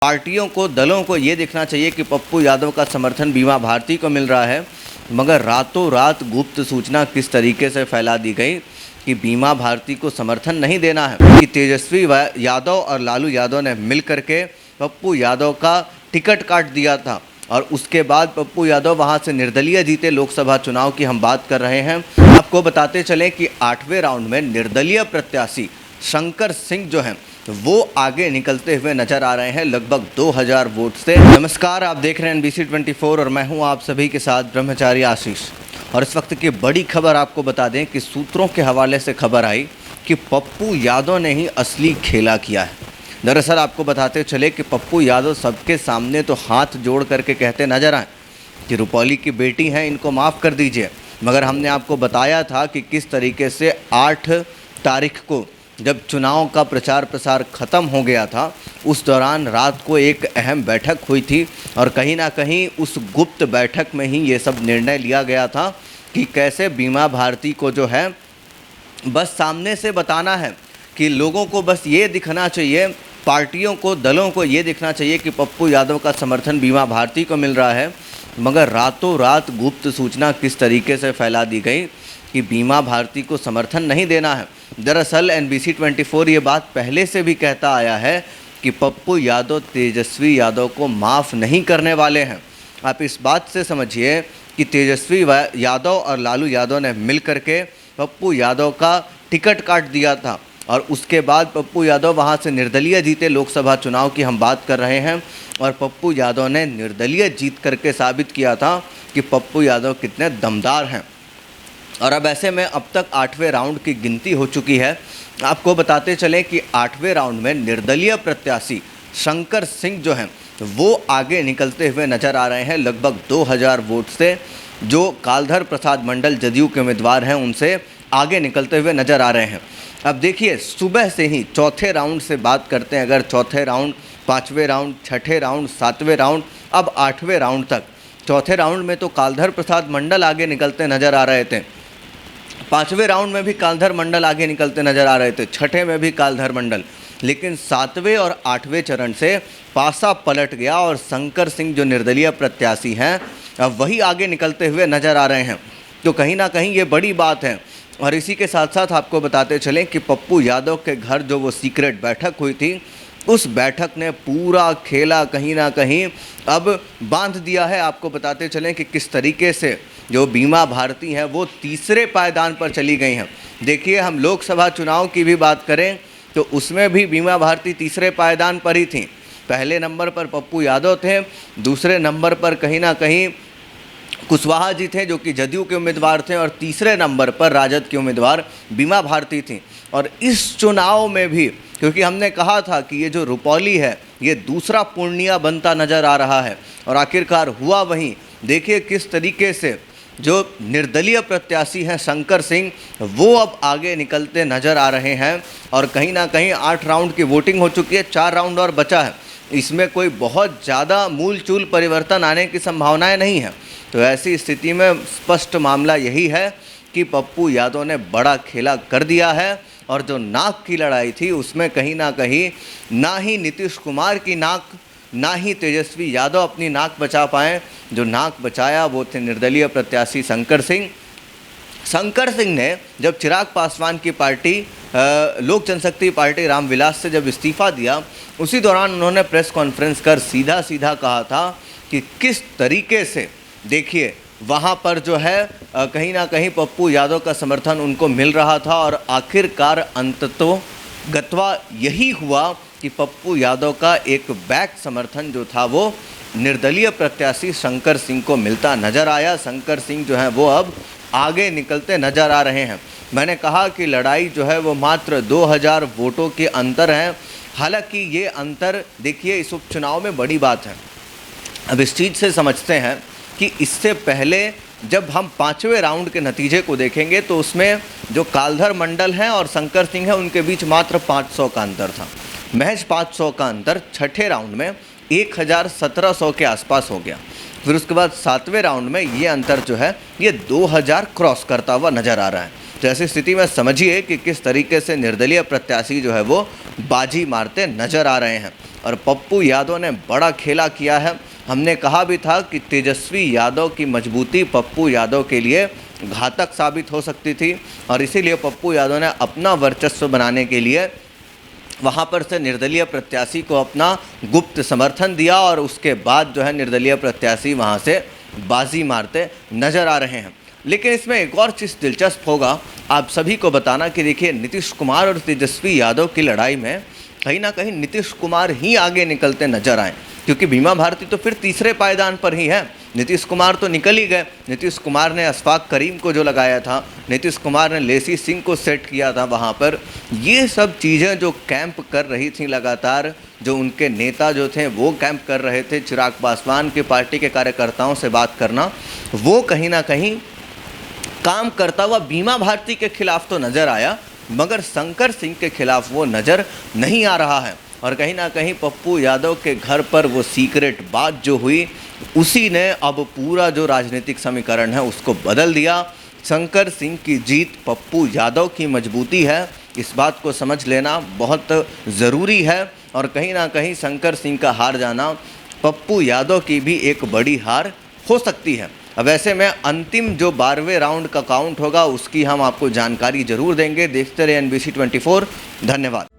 पार्टियों को, दलों को ये देखना चाहिए कि पप्पू यादव का समर्थन बीमा भारती को मिल रहा है, मगर रातों रात गुप्त सूचना किस तरीके से फैला दी गई कि बीमा भारती को समर्थन नहीं देना है, कि तेजस्वी यादव और लालू यादव ने मिल करके पप्पू यादव का टिकट काट दिया था और उसके बाद पप्पू यादव वहां से निर्दलीय जीते। लोकसभा चुनाव की हम बात कर रहे हैं। आपको बताते चलें कि 8वें राउंड में निर्दलीय प्रत्याशी शंकर सिंह जो हैं वो आगे निकलते हुए नजर आ रहे हैं लगभग 2000 वोट से। नमस्कार, आप देख रहे हैं NBC 24 और मैं हूं आप सभी के साथ ब्रह्मचारी आशीष। और इस वक्त की बड़ी खबर आपको बता दें कि सूत्रों के हवाले से खबर आई कि पप्पू यादव ने ही असली खेला किया है। दरअसल आपको बताते चले कि पप्पू यादव सबके सामने तो हाथ जोड़ करके कहते नजर आए कि रुपौली की बेटी हैं, इनको माफ़ कर दीजिए, मगर हमने आपको बताया था कि किस तरीके से 8 तारीख को जब चुनाव का प्रचार प्रसार ख़त्म हो गया था, उस दौरान रात को एक अहम बैठक हुई थी और कहीं ना कहीं उस गुप्त बैठक में ही ये सब निर्णय लिया गया था कि कैसे बीमा भारती को जो है बस सामने से बताना है, कि लोगों को बस ये दिखना चाहिए, पार्टियों को, दलों को ये दिखना चाहिए कि पप्पू यादव का समर्थन बीमा भारती को मिल रहा है, मगर रातों रात गुप्त सूचना किस तरीके से फैला दी गई कि बीमा भारती को समर्थन नहीं देना है। दरअसल NBC 24 ये बात पहले से भी कहता आया है कि पप्पू यादव तेजस्वी यादव को माफ़ नहीं करने वाले हैं। आप इस बात से समझिए कि तेजस्वी यादव और लालू यादव ने मिल करके पप्पू यादव का टिकट काट दिया था और उसके बाद पप्पू यादव वहां से निर्दलीय जीते। लोकसभा चुनाव की हम बात कर रहे हैं और पप्पू यादव ने निर्दलीय जीत करके साबित किया था कि पप्पू यादव कितने दमदार हैं। और अब ऐसे में अब तक 8वें राउंड की गिनती हो चुकी है। आपको बताते चलें कि 8वें राउंड में निर्दलीय प्रत्याशी शंकर सिंह जो हैं वो आगे निकलते हुए नजर आ रहे हैं लगभग 2000 वोट से। जो कालधर प्रसाद मंडल जदयू के उम्मीदवार हैं उनसे आगे निकलते हुए नजर आ रहे हैं। अब देखिए, सुबह से ही चौथे राउंड से बात करते हैं, अगर चौथे राउंड, 5वें राउंड, 6ठे राउंड, 7वें राउंड, अब 8वें राउंड तक। चौथे राउंड में तो कालधर प्रसाद मंडल आगे निकलते नजर आ रहे थे, 5वें राउंड में भी कालधर मंडल आगे निकलते नजर आ रहे थे, 6ठे में भी कालधर मंडल, लेकिन 7वें और 8वें चरण से पासा पलट गया और शंकर सिंह जो निर्दलीय प्रत्याशी हैं अब वही आगे निकलते हुए नजर आ रहे हैं। तो कहीं ना कहीं ये बड़ी बात है। और इसी के साथ साथ आपको बताते चलें कि पप्पू यादव के घर जो वो सीक्रेट बैठक हुई थी, उस बैठक ने पूरा खेला कहीं ना कहीं अब बांध दिया है। आपको बताते चलें कि किस तरीके से जो बीमा भारती हैं वो तीसरे पायदान पर चली गई हैं। देखिए, हम लोकसभा चुनाव की भी बात करें तो उसमें भी बीमा भारती तीसरे पायदान पर ही थी। पहले नंबर पर पप्पू यादव थे, दूसरे नंबर पर कहीं ना कहीं कुशवाहा जी थे जो कि जदयू के उम्मीदवार थे, और तीसरे नंबर पर राजद के उम्मीदवार बीमा भारती थी। और इस चुनाव में भी, क्योंकि हमने कहा था कि ये जो रुपौली है ये दूसरा पूर्णिया बनता नज़र आ रहा है, और आखिरकार हुआ वहीं। देखिए किस तरीके से जो निर्दलीय प्रत्याशी हैं शंकर सिंह वो अब आगे निकलते नज़र आ रहे हैं। और कहीं ना कहीं 8 राउंड की वोटिंग हो चुकी है, 4 राउंड और बचा है। इसमें कोई बहुत ज़्यादा मूल चूल परिवर्तन आने की संभावनाएं नहीं है। तो ऐसी स्थिति में स्पष्ट मामला यही है कि पप्पू यादव ने बड़ा खेला कर दिया है। और जो नाक की लड़ाई थी उसमें कहीं ना कहीं ना ही नीतीश कुमार की नाक, ना ही तेजस्वी यादव अपनी नाक बचा पाए। जो नाक बचाया वो थे निर्दलीय प्रत्याशी शंकर सिंह। शंकर सिंह ने जब चिराग पासवान की पार्टी लोक जनशक्ति पार्टी रामविलास से जब इस्तीफ़ा दिया, उसी दौरान उन्होंने प्रेस कॉन्फ्रेंस कर सीधा सीधा कहा था कि किस तरीके से, देखिए वहाँ पर जो है कहीं ना कहीं पप्पू यादव का समर्थन उनको मिल रहा था। और आखिरकार अंततोगत्वा यही हुआ कि पप्पू यादव का एक बैक समर्थन जो था वो निर्दलीय प्रत्याशी शंकर सिंह को मिलता नज़र आया। शंकर सिंह जो हैं वो अब आगे निकलते नज़र आ रहे हैं। मैंने कहा कि लड़ाई जो है वो मात्र 2000 वोटों के अंतर है। हालांकि ये अंतर, देखिए, इस उपचुनाव में बड़ी बात है। अब इस चीज़ से समझते हैं कि इससे पहले जब हम 5वें राउंड के नतीजे को देखेंगे तो उसमें जो कालधर मंडल हैं और शंकर सिंह हैं उनके बीच मात्र 500 का अंतर था, महज 500 का अंतर। 6ठे राउंड में 1700 के आसपास हो गया। फिर उसके बाद 7वें राउंड में ये अंतर जो है ये 2000 क्रॉस करता हुआ नज़र आ रहा है। तो ऐसी स्थिति में समझिए कि किस तरीके से निर्दलीय प्रत्याशी जो है वो बाजी मारते नजर आ रहे हैं। और पप्पू यादव ने बड़ा खेला किया है। हमने कहा भी था कि तेजस्वी यादव की मजबूती पप्पू यादव के लिए घातक साबित हो सकती थी, और इसीलिए पप्पू यादव ने अपना वर्चस्व बनाने के लिए वहाँ पर से निर्दलीय प्रत्याशी को अपना गुप्त समर्थन दिया, और उसके बाद जो है निर्दलीय प्रत्याशी वहाँ से बाजी मारते नजर आ रहे हैं। लेकिन इसमें एक और चीज़ दिलचस्प होगा आप सभी को बताना कि देखिए, नीतीश कुमार और तेजस्वी यादव की लड़ाई में कहीं ना कहीं नीतीश कुमार ही आगे निकलते नजर आए, क्योंकि बीमा भारती तो फिर तीसरे पायदान पर ही है। नीतीश कुमार तो निकल ही गए। नीतीश कुमार ने अशफाक करीम को जो लगाया था, नीतीश कुमार ने लेसी सिंह को सेट किया था वहाँ पर, ये सब चीज़ें जो कैंप कर रही थी लगातार, जो उनके नेता जो थे वो कैंप कर रहे थे, चिराग पासवान की पार्टी के कार्यकर्ताओं से बात करना, वो कहीं ना कहीं काम करता हुआ बीमा भारती के खिलाफ तो नज़र आया, मगर शंकर सिंह के खिलाफ वो नज़र नहीं आ रहा है। और कहीं ना कहीं पप्पू यादव के घर पर वो सीक्रेट बात जो हुई, उसी ने अब पूरा जो राजनीतिक समीकरण है उसको बदल दिया। शंकर सिंह की जीत पप्पू यादव की मजबूती है, इस बात को समझ लेना बहुत ज़रूरी है। और कहीं ना कहीं शंकर सिंह का हार जाना पप्पू यादव की भी एक बड़ी हार हो सकती है। अब ऐसे में अंतिम जो 12वें राउंड का काउंट होगा उसकी हम आपको जानकारी ज़रूर देंगे। देखते रहे NBC 24। धन्यवाद।